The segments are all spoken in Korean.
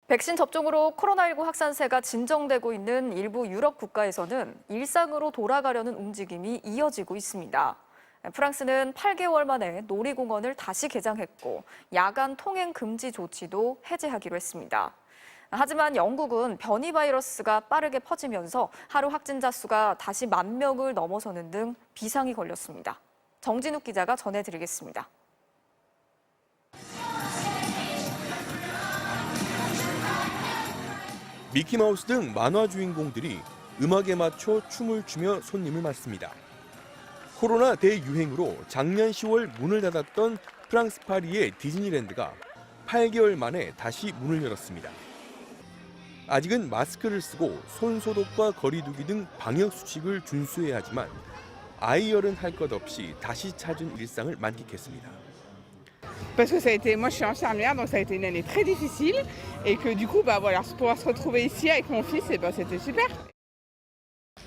백신 접종으로 코로나19 확산세가 진정되고 있는 일부 유럽 국가에서는 일상으로 돌아가려는 움직임이 이어지고 있습니다. 프랑스는 8개월 만에 놀이공원을 다시 개장했고 야간 통행 금지 조치도 해제하기로 했습니다. 하지만 영국은 변이 바이러스가 빠르게 퍼지면서 하루 확진자 수가 다시 10,000명을 넘어서는 등 비상이 걸렸습니다. 정진욱 기자가 전해드리겠습니다. 미키마우스 등 만화 주인공들이 음악에 맞춰 춤을 추며 손님을 맞습니다. 코로나 대유행으로 작년 10월 문을 닫았던 프랑스 파리의 디즈니랜드가 8개월 만에 다시 문을 열었습니다. 아직은 마스크를 쓰고 손 소독과 거리 두기 등 방역 수칙을 준수해야 하지만 아이열은 할 것 없이 다시 찾은 일상을 만끽했습니다. Parce que moi je suis infirmière, donc ça a été une année très difficile et que du coup voilà, pouvoir se retrouver ici avec mon fils, c'était super.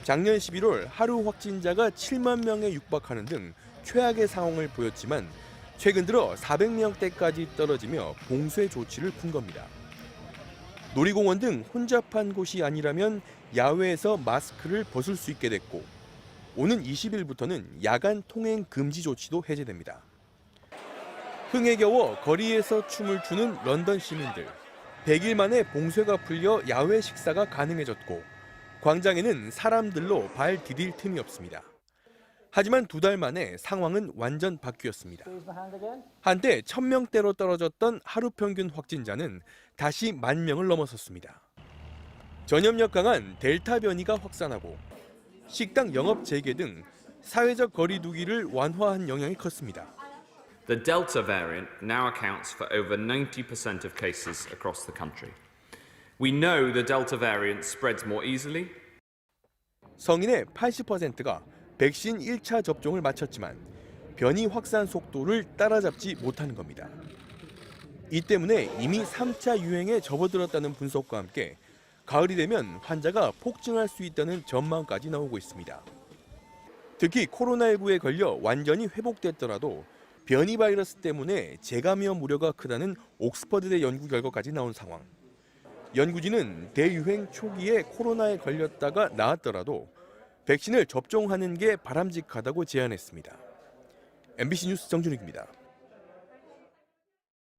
작년 11월 하루 확진자가 7만 명에 육박하는 등 최악의 상황을 보였지만 최근 들어 400명대까지 떨어지며 봉쇄 조치를 푼 겁니다. 놀이공원 등 혼잡한 곳이 아니라면 야외에서 마스크를 벗을 수 있게 됐고 오는 20일부터는 야간 통행 금지 조치도 해제됩니다. 흥에 겨워 거리에서 춤을 추는 런던 시민들. 100일 만에 봉쇄가 풀려 야외 식사가 가능해졌고 광장에는 사람들로 발 디딜 틈이 없습니다. 하지만 2달 만에 상황은 완전 바뀌었습니다. 한때 1,000명대로 떨어졌던 하루 평균 확진자는 다시 10,000명을 넘어섰습니다. 전염력 강한 델타 변이가 확산하고 식당 영업 재개 등 사회적 거리 두기를 완화한 영향이 컸습니다. The Delta variant now accounts for over 90% of cases across the country. We know the Delta variant spreads more easily. 성인의 80%가 백신 1차 접종을 마쳤지만 변이 확산 속도를 따라잡지 못하는 겁니다. 이 때문에 이미 3차 유행에 접어들었다는 분석과 함께 가을이 되면 환자가 폭증할 수 있다는 전망까지 나오고 있습니다. 특히 코로나19에 걸려 완전히 회복됐더라도 변이 바이러스 때문에 재감염 우려가 크다는 옥스퍼드대 연구 결과까지 나온 상황. 연구진은 대유행 초기에 코로나에 걸렸다가 나았더라도 백신을 접종하는 게 바람직하다고 제안했습니다. MBC 뉴스 정준욱입니다.